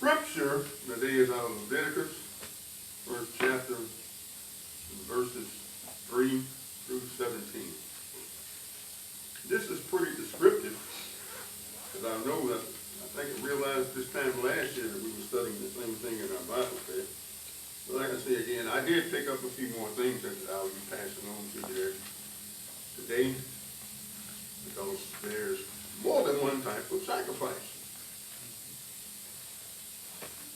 scripture today is out of Leviticus, first chapter, verses 3 through 17. This is pretty descriptive, because I know that I think I realized this time last year that we were studying the same thing in our Bible study. But like I say again, I did pick up a few more things that I'll be passing on to you there today, because there's more than one type of sacrifice.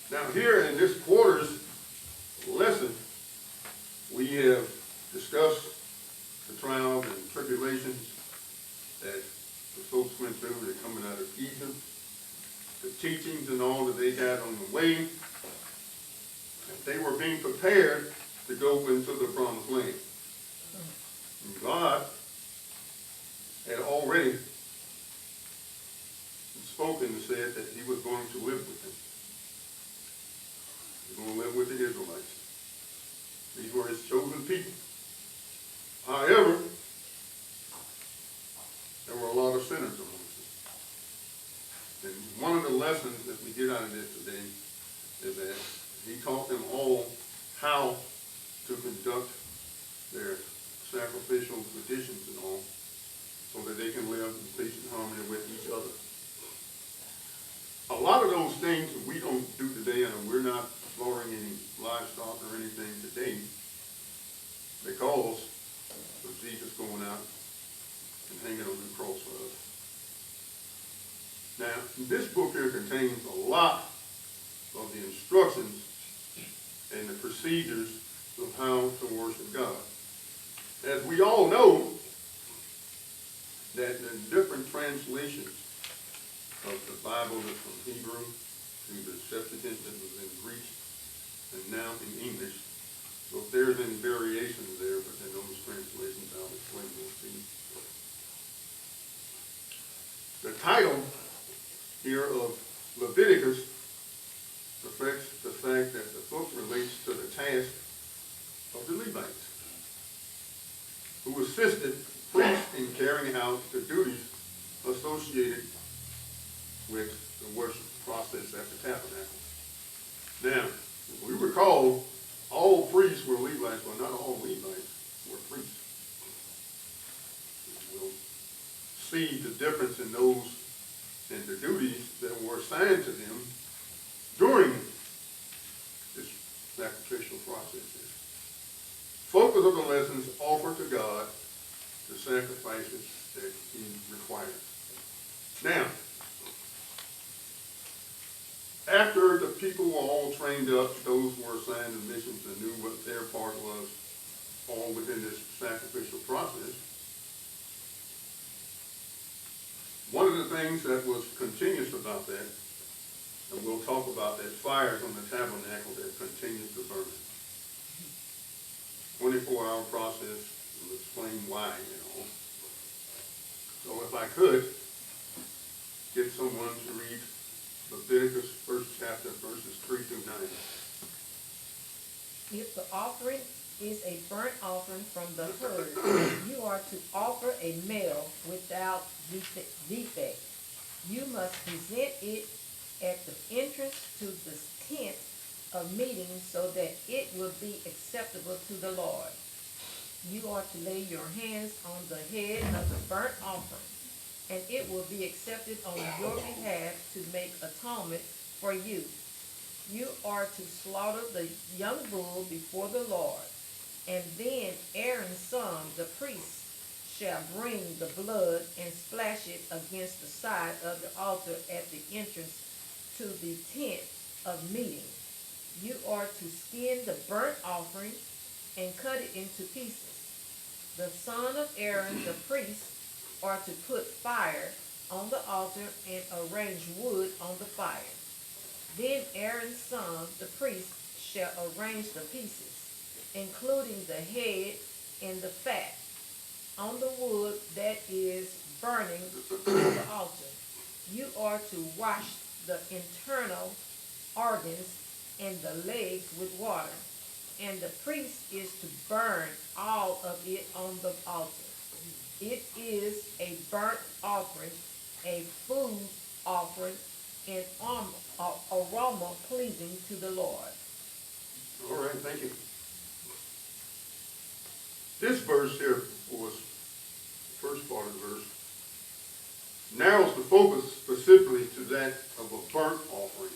Now here in this quarter's lesson, we have discussed the trials and tribulations that the folks went through. They're coming out of Egypt, the teachings and all that they had on the way, and they were being prepared to go into the promised land. And God had already spoken and said that he was going to live with them. He was going to live with the Israelites. These were his chosen people. However, there were a lot of sinners amongst them. And one of the lessons that we get out of this today is that he taught them all how to conduct their sacrificial traditions and all, so that they can live in peace and harmony with each other. A lot of those things we don't do today, and we're not slaughtering any livestock or anything today because of Jesus going out and hanging on the cross for us. Now, this book here contains a lot of the instructions and the procedures of how to worship God. As we all know, that the different translations of the Bible that's from Hebrew to the Septuagint that was in Greek and now in English. So if there's any variations there, but in those translations, I'll explain those to you. The title here of Leviticus reflects the fact that the book relates to the task of the Levites, who assisted priests in carrying out the duties associated with the worship process at the tabernacle. Now, if we recall, all priests were Levites, but not all Levites were priests. We'll see the difference in those and the duties that were assigned to them during this sacrificial process. Focus of the lessons offer to God the sacrifices that he requires. Now, after the people were all trained up, those who were assigned to missions and knew what their part was, all within this sacrificial process, one of the things that was continuous about that, and we'll talk about that, fires on the tabernacle that continued to burn. 24-hour process, we'll explain why and all. So if I could get someone to read Leviticus first chapter, verses 3 through 9. If the offering is a burnt offering from the herd, you are to offer a male without defect. You must present it at the entrance to the tent of meeting so that it will be acceptable to the Lord. You are to lay your hands on the head of the burnt offering, and it will be accepted on your behalf to make atonement for you. You are to slaughter the young bull before the Lord, and then Aaron's son, the priest, shall bring the blood and splash it against the side of the altar at the entrance to the tent of meeting. You are to skin the burnt offering and cut it into pieces. The son of Aaron, the priest, are to put fire on the altar and arrange wood on the fire. Then Aaron's son, the priest, shall arrange the pieces, including the head and the fat, on the wood that is burning on the altar. You are to wash the internal organs and the legs with water, and the priest is to burn all of it on the altar. It is a burnt offering, a food offering, an aroma pleasing to the Lord. All right, thank you. This verse here was the first part of the verse, narrows the focus specifically to that of a burnt offering.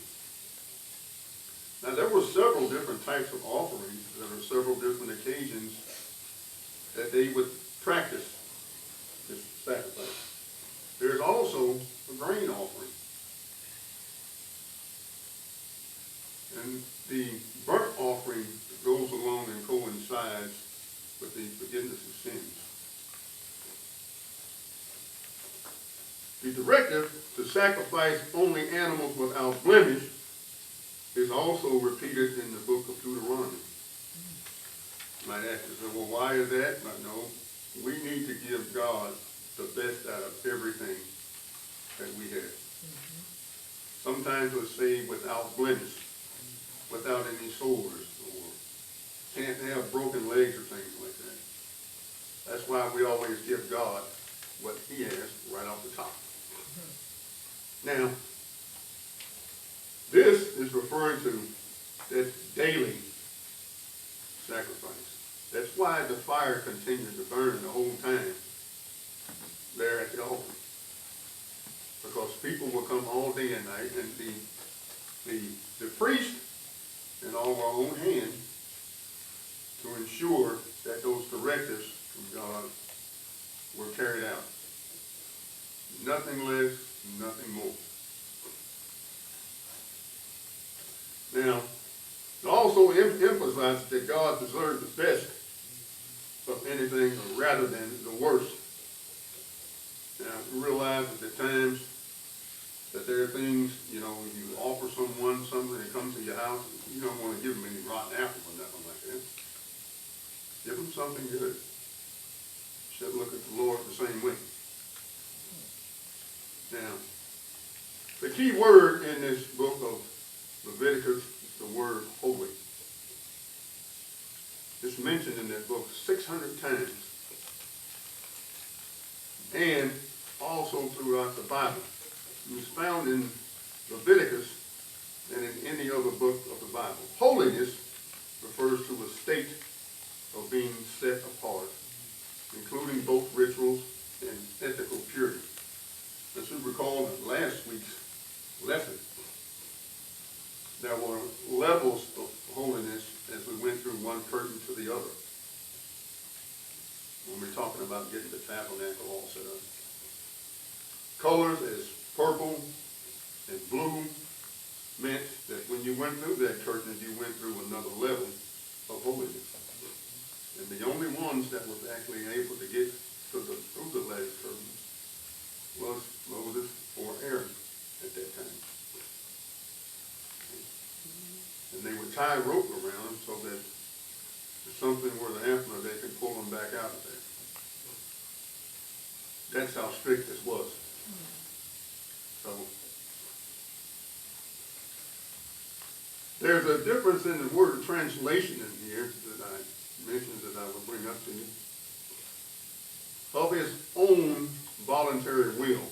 Now, there were several different types of offerings. There were several different occasions that they would practice this sacrifice. There's also a grain offering. And the burnt offering goes along and coincides with the forgiveness of sins. The directive to sacrifice only animals without blemish is also repeated in the book of Deuteronomy. You might ask yourself, well, why is that? But no, we need to give God the best out of everything that we have. Sometimes we'll say without blemish, without any sores, or can't have broken legs or things like that. That's why we always give God what he has right off the top. Now, this is referring to that daily sacrifice. That's why the fire continued to burn the whole time there at the altar. Because people will come all day and night, and the priest in all our own hand to ensure that those directives from God were carried out. Nothing less, nothing more. Now, it also emphasizes that God deserves the best of anything rather than the worst. Now, we realize that at times that there are things, you you offer someone something that comes to your house, you don't want to give them any rotten apples or nothing like that. Give them something good. You should look at the Lord the same way. Now, the key word in this book of Leviticus is the word holy. It's mentioned in that book 600 times. And also throughout the Bible. It's found in Leviticus and in any other book of the Bible. Holiness refers to a state of being set apart, including both rituals and ethical purity. As you recall in last week's lesson, there were levels of holiness as we went through one curtain to the other. When we're talking about getting the tabernacle all set up. Colors as purple and blue meant that when you went through that curtain, you went through another level of holiness. And the only ones that were actually able to get through the last curtain was Moses or Aaron at that time. And they would tie a rope around them so that if something were to happen, they could pull them back out of there. That's how strict this was. So there's a difference in the word translation in here that I mentioned that I will bring up to you. Of his own voluntary will.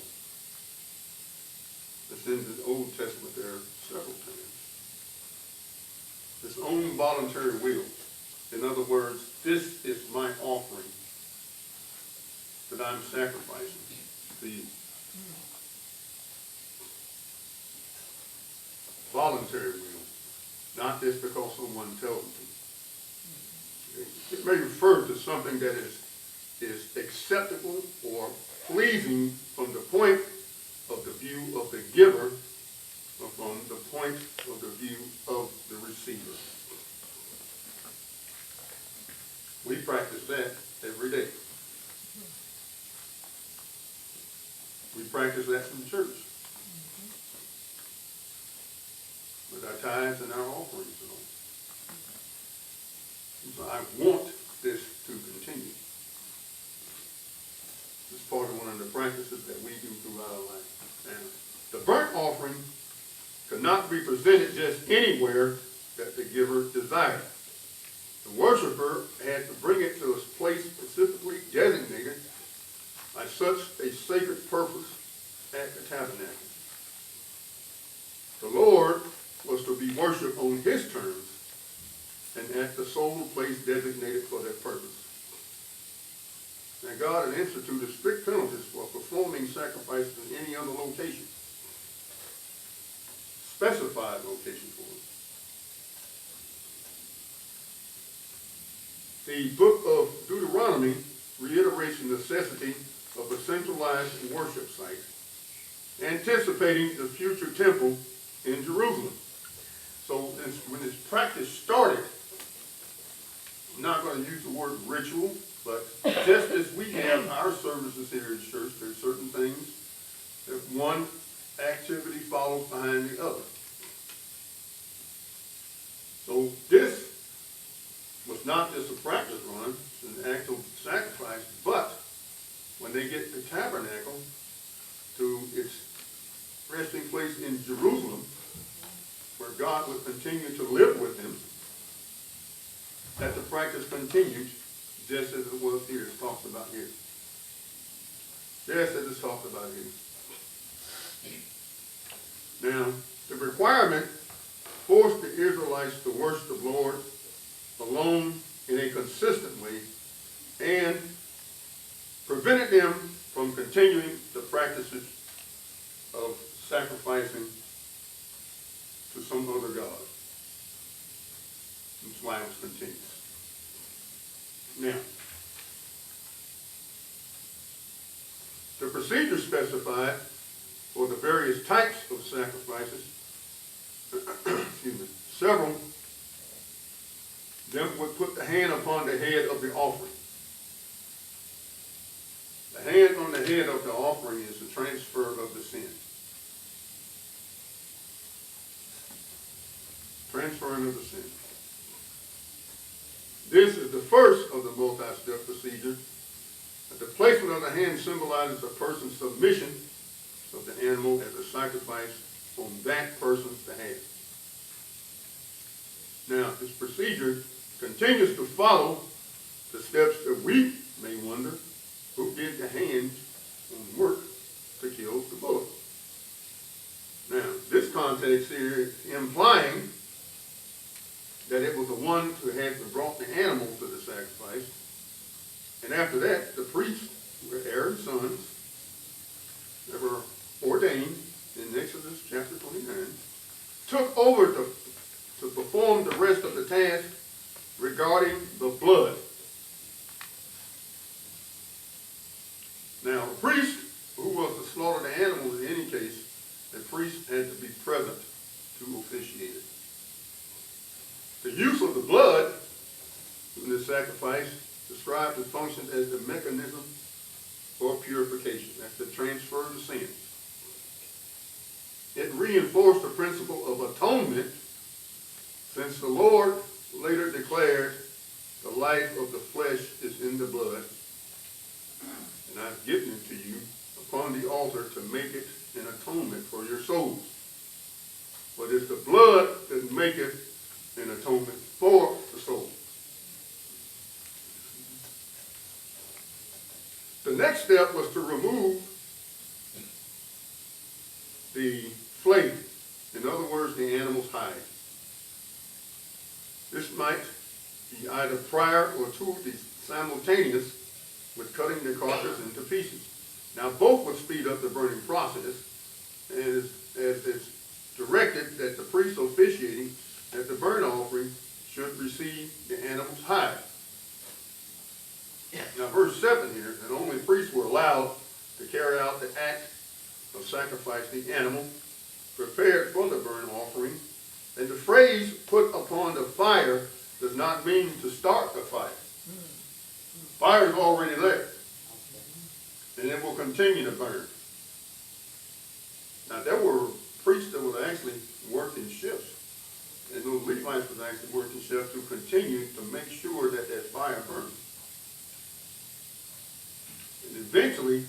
It's in the Old Testament there several times. His own voluntary will. In other words, this is my offering that I'm sacrificing to you. Voluntary will, not just because someone tells me to. It may refer to something that is acceptable or pleasing from the point of the view of the giver or from the point of the view of the receiver. We practice that every day. We practice that in church. With our tithes and our offerings and all. And so I want this to continue. This is part of one of the practices that we do throughout our life. And the burnt offering could not be presented just anywhere that the giver desired. The worshiper had to bring it to a place specifically designated by such a sacred purpose at the tabernacle. worship on his terms and at the sole place designated for that purpose. Now God had instituted strict penalties for performing sacrifices in any other location. Specified location for it. The book of Deuteronomy reiterates the necessity of a centralized worship site, anticipating the future temple in Jerusalem. So when this practice started, I'm not going to use the word ritual, but just as we have our services here at church, there's certain things that one activity follows behind the other. So this was not just a practice run, it's an actual sacrifice, but when they get the tabernacle to its resting place in Jerusalem, where God would continue to live with them, that the practice continued just as it was here. It's talked about here. Just as it's talked about here. Now, the requirement forced the Israelites to worship the Lord alone in a consistent way and prevented them from continuing the practices of sacrificing to some other god. That's why it was continuous. Now, the procedure specified for the various types of sacrifices, excuse me, several them would put the hand upon the head of the offering. The hand on the head of the offering is the transfer of the sin. Transferring of the sin. This is the first of the multi-step procedure. The placement of the hand symbolizes a person's submission of the animal as a sacrifice on that person's behalf. Now, this procedure continues to follow the steps that we may wonder who did the hands on work to kill the bullock. Now, this context here is implying that it was the one who had brought the animal to the sacrifice. And after that, the priests, who were Aaron's sons, that were ordained in Exodus chapter 29, took over to perform the rest of the task regarding the blood. Now, a priest who was to slaughter the animal in any case, the priest had to be present to officiate it. The use of the blood in this sacrifice described and functioned as the mechanism for purification. That's the transfer of the sins. It reinforced the principle of atonement, since the Lord later declared, the life of the flesh is in the blood, and I've given it to you upon the altar to make it an atonement for your souls. But it's the blood that maketh an atonement for the soul. The next step was to remove the flake, in other words, the animal's hide. This might be either prior or to be simultaneous with cutting the carcass into pieces. Now, both would speed up the burning process, and as it's directed that the priest officiating at the burnt offering should receive the animal's hide. Now, verse 7 here, that only priests were allowed to carry out the act of sacrificing the animal prepared for the burnt offering. And the phrase, put upon the fire, does not mean to start the fire. Fire is already there. And it will continue to burn. Now, there were priests that would actually work in shifts. And those Levites would actually work in shifts to continue to make sure that that fire burned. And eventually,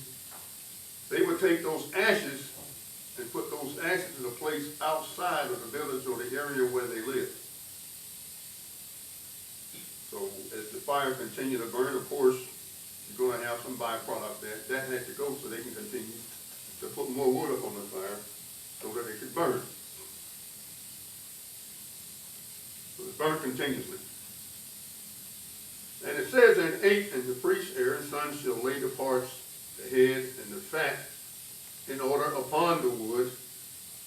they would take those ashes and put those ashes in a place outside of the village or the area where they lived. So as the fire continued to burn, of course, you're going to have some byproduct there. That had to go so they can continue to put more wood up on the fire so that it could burn. burnt continuously. And it says in 8, and the priest Aaron's son shall lay the parts, the head, and the fat in order upon the wood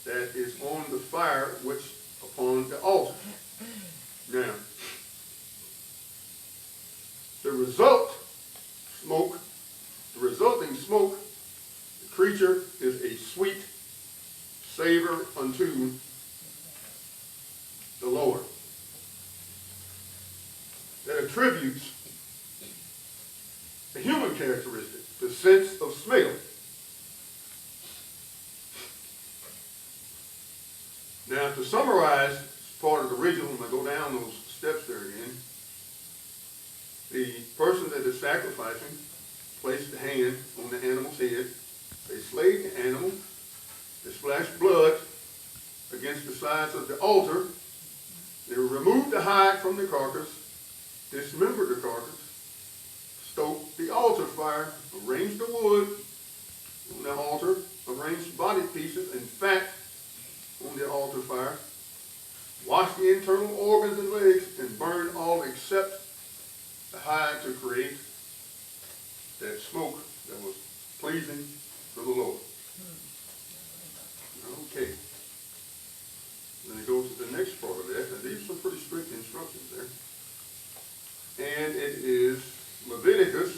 that is on the fire which upon the altar. Now, the resulting smoke, the creature is a sweet savor unto the Lord, that attributes the human characteristic, the sense of smell. Now, to summarize part of the ritual, when I go down those steps there again, the person that is sacrificing placed the hand on the animal's head. They slayed the animal. They splashed blood against the sides of the altar. They removed the hide from the carcass, dismembered the carcass, stoked the altar fire, arranged the wood on the altar, arranged body pieces and fat on the altar fire, washed the internal organs and legs, and burned all except the hide to create that smoke that was pleasing to the Lord. Okay. Then it goes to the next part of that. Now, these are some pretty strict instructions there. And it is Leviticus,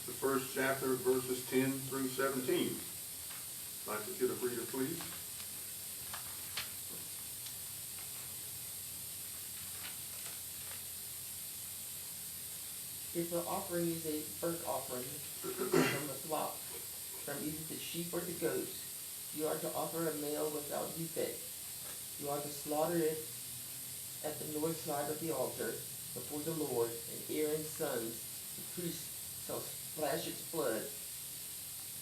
the first chapter, verses 10 through 17. I'd like to get a reader, please. If the offering is a burnt offering from the flock, from either the sheep or the goats, you are to offer a male without defect. You are to slaughter it at the north side of the altar before the Lord, and Aaron's sons, the priest, shall splash its blood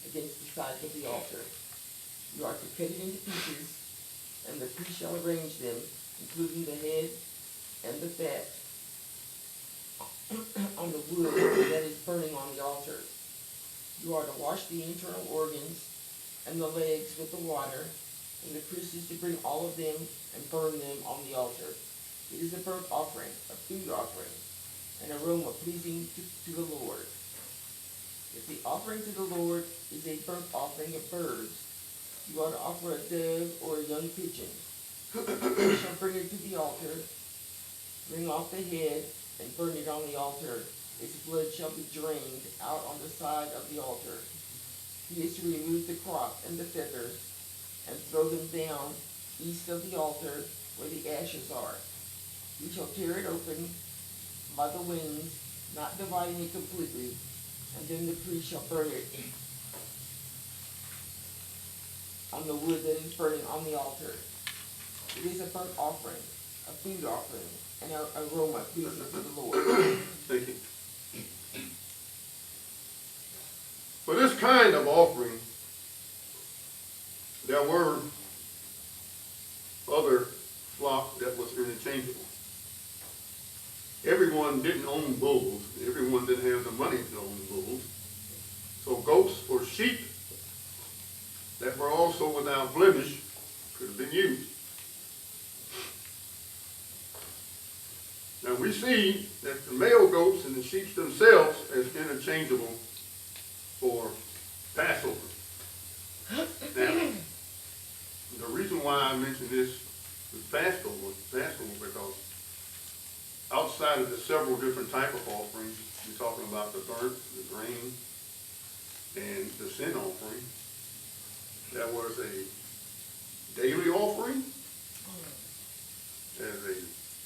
against the sides of the altar. You are to cut it into pieces, and the priest shall arrange them, including the head and the fat, on the wood that is burning on the altar. You are to wash the internal organs and the legs with the water, and the priest is to bring all of them and burn them on the altar. It is a burnt offering, a food offering, an aroma pleasing to the Lord. If the offering to the Lord is a burnt offering of birds, you are to offer a dove or a young pigeon. You shall bring it to the altar, wring off the head, and burn it on the altar. Its blood shall be drained out on the side of the altar. He is to remove the crop and the feathers and throw them down east of the altar where the ashes are. He shall tear it open by the wings, not dividing it completely, and then the priest shall burn it on the wood that is burning on the altar. It is a burnt offering, a food offering, and an aroma pleasing to the Lord. Thank you. For this kind of offering, there were other flock that was interchangeable. Everyone didn't own bulls. Everyone didn't have the money to own bulls. So goats or sheep that were also without blemish could have been used. Now we see that the male goats and the sheep themselves as interchangeable for Passover. Now, the reason why I mention this with Passover because outside of the several different type of offerings, you're talking about the burnt, the grain, and the sin offering. There was a daily offering, as a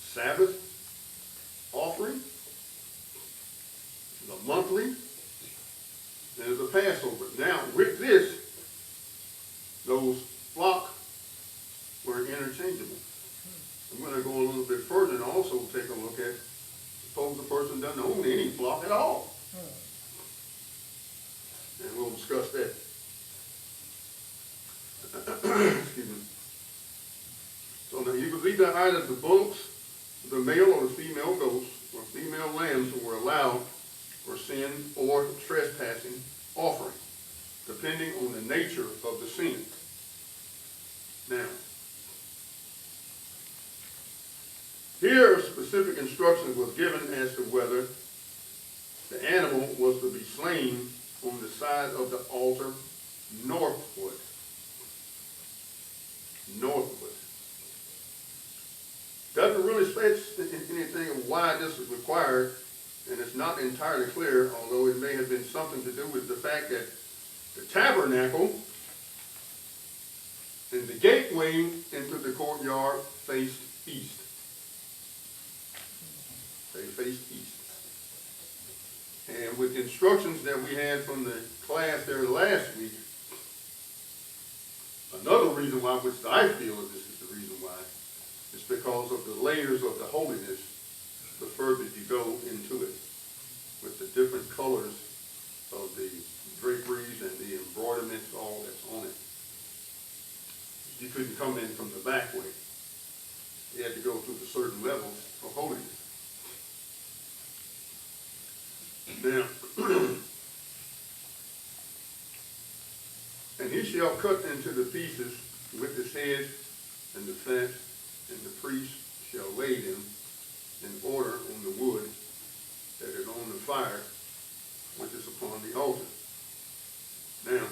Sabbath offering, the monthly, and as a Passover. Now, with this, those flock were interchangeable. I'm going to go a little bit further and also take a look at, suppose the person doesn't own any flock at all. And we'll discuss that. Excuse me. So now you could leave that either the bullocks, the male or the female goats, or female lambs were allowed for sin or trespassing offering, depending on the nature of the sin. Now, Here, specific instructions was given as to whether the animal was to be slain on the side of the altar northward. Northward. Doesn't really say anything of why this is required, and it's not entirely clear, although it may have been something to do with the fact that the tabernacle and the gateway into the courtyard faced east. They faced east. And with the instructions that we had from the class there last week, another reason why, which I feel that this is the reason why, is because of the layers of the holiness the further you go into it, with the different colors of the draperies and the embroiderments, all that's on it. You couldn't come in from the back way. You had to go through the certain levels of holiness. Now, and he shall cut into the pieces with his head and the fat, and the priest shall lay them in order on the wood that is on the fire, which is upon the altar. Now,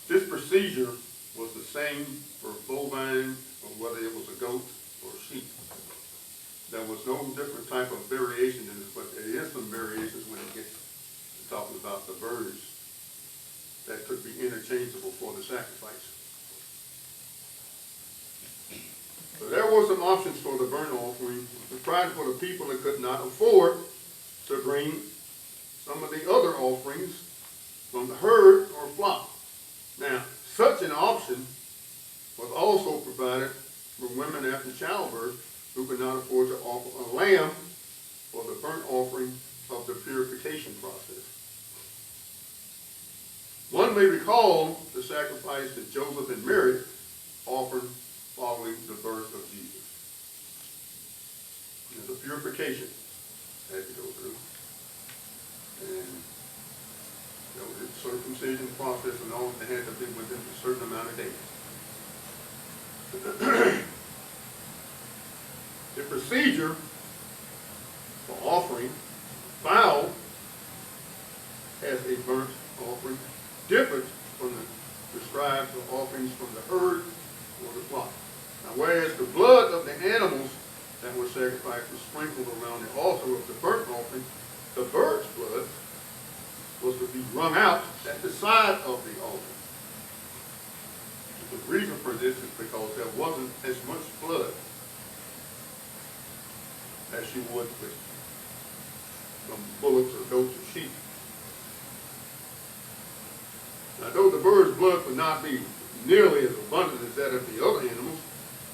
this procedure was the same for bovine, or whether it was a goat or sheep. There was no different type of variation in this, but there is some variations when it gets to talking about the birds that could be interchangeable for the sacrifice. So there were some options for the burnt offering, provided for the people that could not afford to bring some of the other offerings from the herd or flock. Now, such an option was also provided for women after childbirth who could not afford to offer a lamb for the burnt offering of the purification process. One may recall the sacrifice that Joseph and Mary offered following the birth of Jesus. There's a purification they had to go through. And there was a circumcision process and all that had to be within a certain amount of days. The procedure for offering fowl as a burnt offering differed from the prescribed for offerings from the herd or the flock. Now, whereas the blood of the animals that were sacrificed was sprinkled around the altar of the burnt offering, the bird's blood was to be wrung out at the side of the altar. The reason for this is because there wasn't as much blood as you would with some bullocks or goats or sheep. Now, though the bird's blood would not be nearly as abundant as that of the other animals,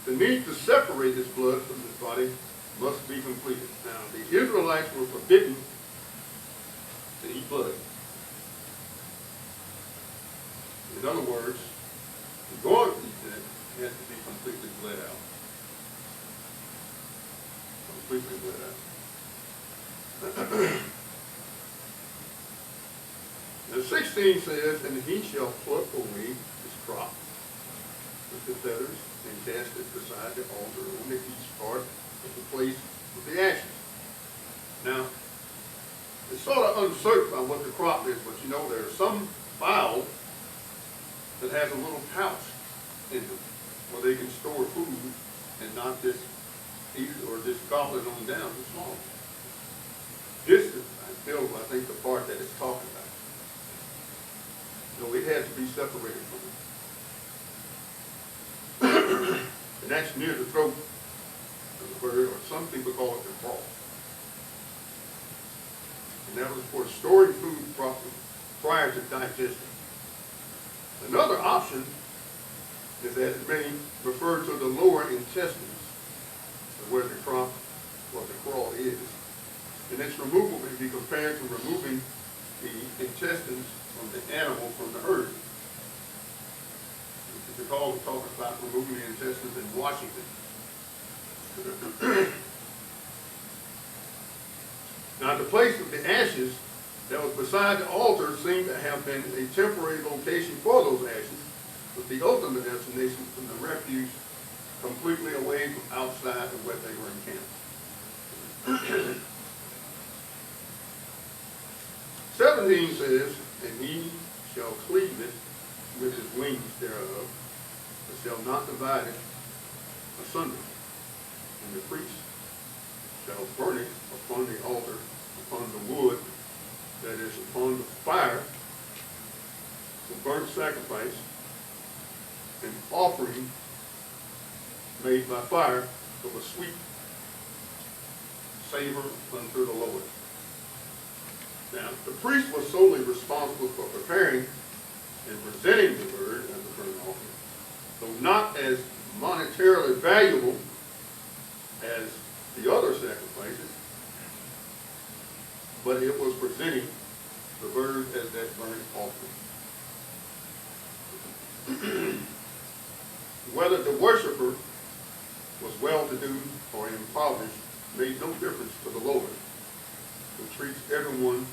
the need to separate this blood from the body must be completed. Now, the Israelites were forbidden to eat blood. In other words, to go out to eat that, it had to be completely bled out. Completely bled out. Now 16 says, and he shall pluck away his crop with the feathers and cast it beside the altar on the east part of the place with the ashes. Now, it's sort of uncertain about what the crop is, but you know there's some fowl that has a little pouch in them where they can store food and not just eat it or just gobble it on down and swallow it. This is, I think, the part that it's talking about. So it has to be separated from it. And that's near the throat of the bird, or some people call it the craw. And that was for storing food prior to digestion. Another option is that it may refer to the lower intestines, where the crop or the craw is. And its removal may be compared to removing the intestines from the animal from the herd. If you recall, we're talking about removing the intestines and washing them. Now, the place of the ashes that was beside the altar seemed to have been a temporary location for those ashes, with the ultimate destination from the refuse completely away from outside of where they were encamped. 17 says, and he shall cleave it with his wings thereof, but shall not divide it asunder. And the priest shall burn it upon the altar, upon the wood that is upon the fire, the burnt sacrifice, an offering made by fire of a sweet savor unto the Lord. Now, the priest was solely responsible for preparing and presenting the bird as a burnt offering, though not as monetarily valuable as the other sacrifices, but it was presenting the bird as that burnt offering. Whether the worshiper was well-to-do or impoverished made no difference to the Lord, who treats everyone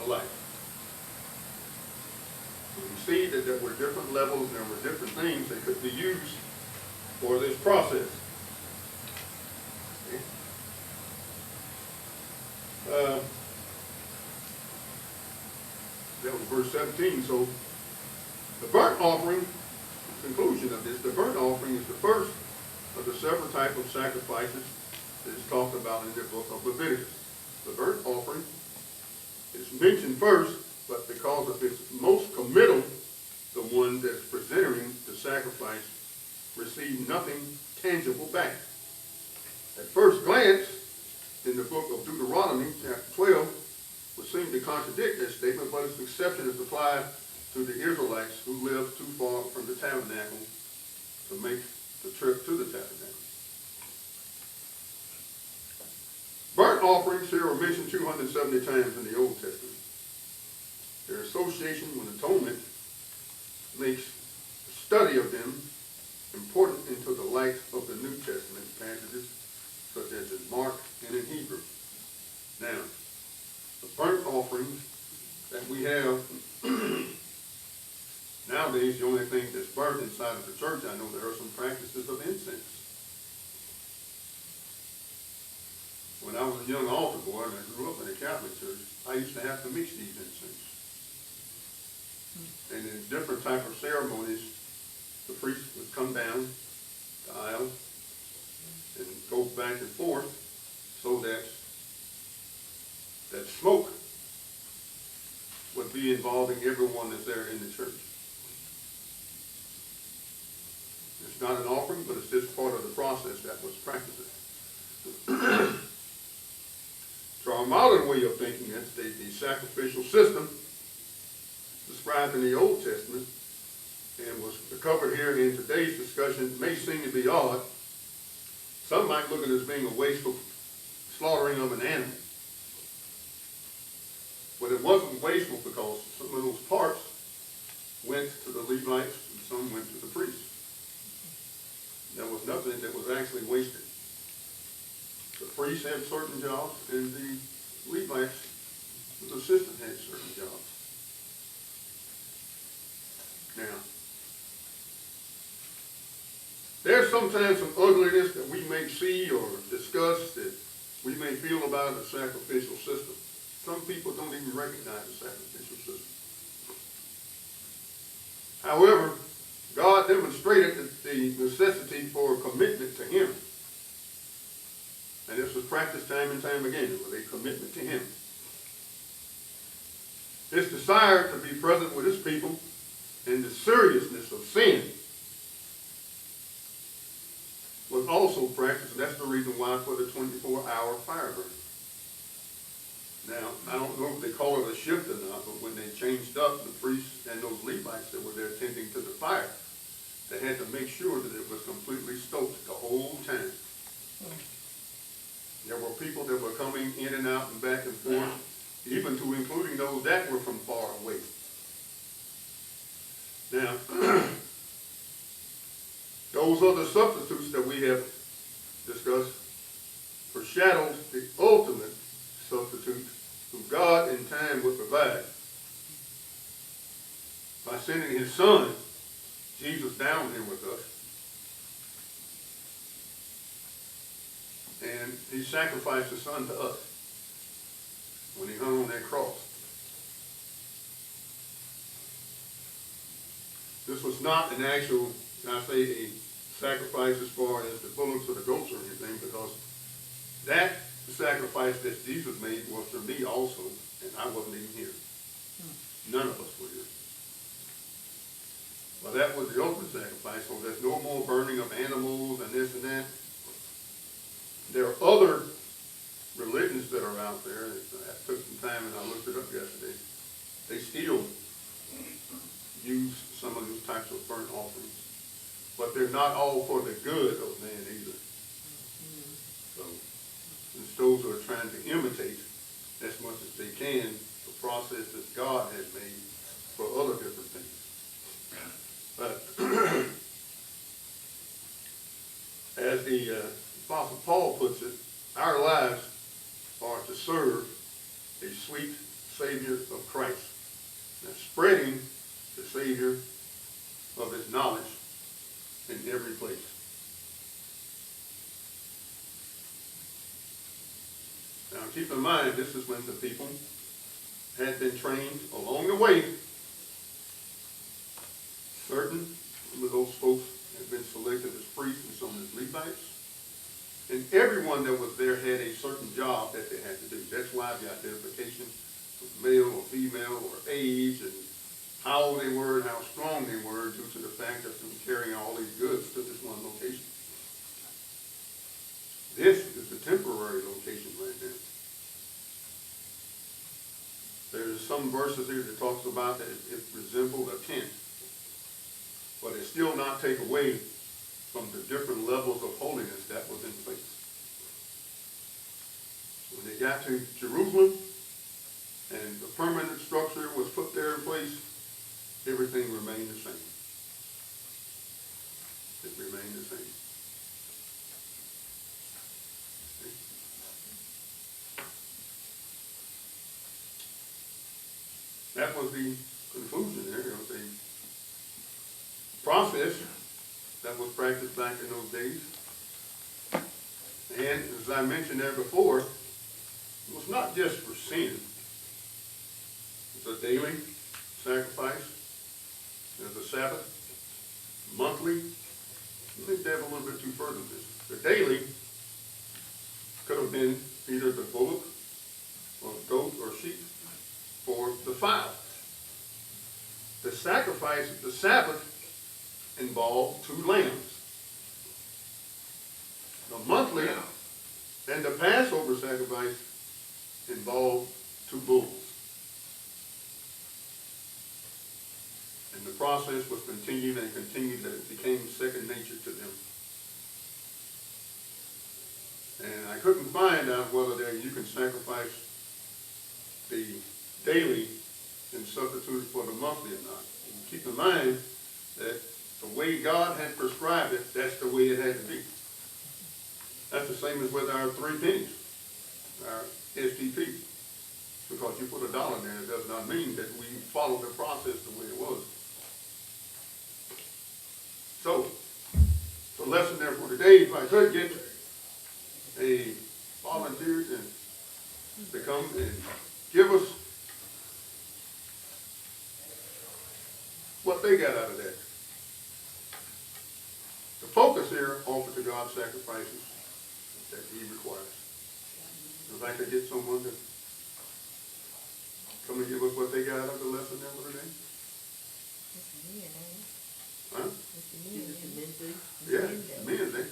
alike. So we see that there were different levels and there were different things that could be used for this process. Okay. That was verse 17. So the burnt offering, the conclusion of this, the burnt offering is the first of the several types of sacrifices that is talked about in the book of Leviticus. The burnt offering is mentioned first, but because of its most committal, the one that's presenting the sacrifice received nothing tangible back. At first glance, in the book of Deuteronomy, chapter 12, would seem to contradict that statement, but its exception is applied to the Israelites who lived too far from the tabernacle to make the trip to the tabernacle. Burnt offerings here are mentioned 270 times in the Old Testament. Their association with atonement makes the study of them important into the light of the New Testament passages, such as in Mark and in Hebrew. Now, the burnt offerings that we have nowadays, the only thing that's burnt inside of the church, I know there are some practices of incense. When I was a young altar boy and I grew up in a Catholic church, I used to have to mix these incense. And in different type of ceremonies, the priest would come down the aisle and go back and forth so that that smoke would be involving everyone that's there in the church. It's not an offering, but it's just part of the process that was practiced. So our modern way of thinking is the sacrificial system described in the Old Testament and was covered here in today's discussion may seem to be odd. Some might look at it as being a wasteful slaughtering of an animal. But it wasn't wasteful because some of those parts went to the Levites and some went to the priests. There was nothing that was actually wasted. The priests had certain jobs and the Levites, the assistant, had certain jobs. Now, there's sometimes some ugliness that we may see or discuss that we may feel about the sacrificial system. Some people don't even recognize the sacrificial system. However, God demonstrated the necessity for a commitment to Him. And this was practiced time and time again, with a commitment to Him. His desire to be present with His people and the seriousness of sin was also practiced, and that's the reason why for the 24-hour fire burning. Now, I don't know if they call it a shift or not, but when they changed up the priests and those Levites that were there tending to the fire, they had to make sure that it was completely stoked the whole time. There were people that were coming in and out and back and forth, even to including those that were from far away. Now, those other substitutes that we have discussed foreshadowed the ultimate substitute who God in time would provide by sending His Son, Jesus, down here with us And he sacrificed his son to us when he hung on that cross. This was not an actual, I say, a sacrifice as far as the bullocks or the goats or anything, because that sacrifice that Jesus made was for me also, and I wasn't even here. None of us were here. Well, that was the ultimate sacrifice, so there's no more burning of animals and this and that. There are other religions that are out there. I took some time and I looked it up yesterday. They still use some of those types of burnt offerings, but they're not all for the good of man either. So, since those who are trying to imitate as much as they can the process that God has made for other different things. But as the Apostle Paul puts it, our lives are to serve a sweet Savior of Christ. Now, spreading the Savior of his knowledge in every place. Now, keep in mind, this is when the people had been trained along the way. Certain of those folks had been selected as priests and some as Levites. And everyone that was there had a certain job that they had to do. That's why the identification of male or female or age and how old they were and how strong they were due to the fact of them carrying all these goods to this one location. This is the temporary location right there. There's some verses here that talks about that it resembled a tent. But it still not take away from the different levels of holiness that was in place. When they got to Jerusalem and the permanent structure was put there in place, everything remained the same. It remained the same. Okay. That was the conclusion there. The process that was practiced back in those days. And as I mentioned there before, it was not just for sin. It's a daily sacrifice. There's a Sabbath, monthly. Let me dive a little bit too further with this. The daily could have been either the bullock or goat or sheep or the fowl. The sacrifice of the Sabbath involved 2 lambs. The monthly and the Passover sacrifice involved 2 bulls. And the process was continued and continued that it became second nature to them. And I couldn't find out whether there you can sacrifice the daily and substitute it for the monthly or not. And keep in mind that the way God had prescribed it, that's the way it had to be. That's the same as with our 3 pennies, our STP. Because you put $1 there, it does not mean that we follow the process the way it was. So, the lesson there for today, if I could get a volunteer to come and give us what they got out of that. The focus here, offer to God sacrifices that he requires. If I could get someone to come and give us what they got out of the lesson there for today. Mr. Meehan, ain't it? Huh? Mr. Meehan. Is it the men's day? Yeah, men's day.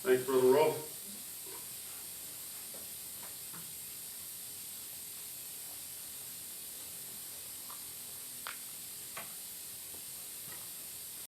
Thanks, Brother Ross.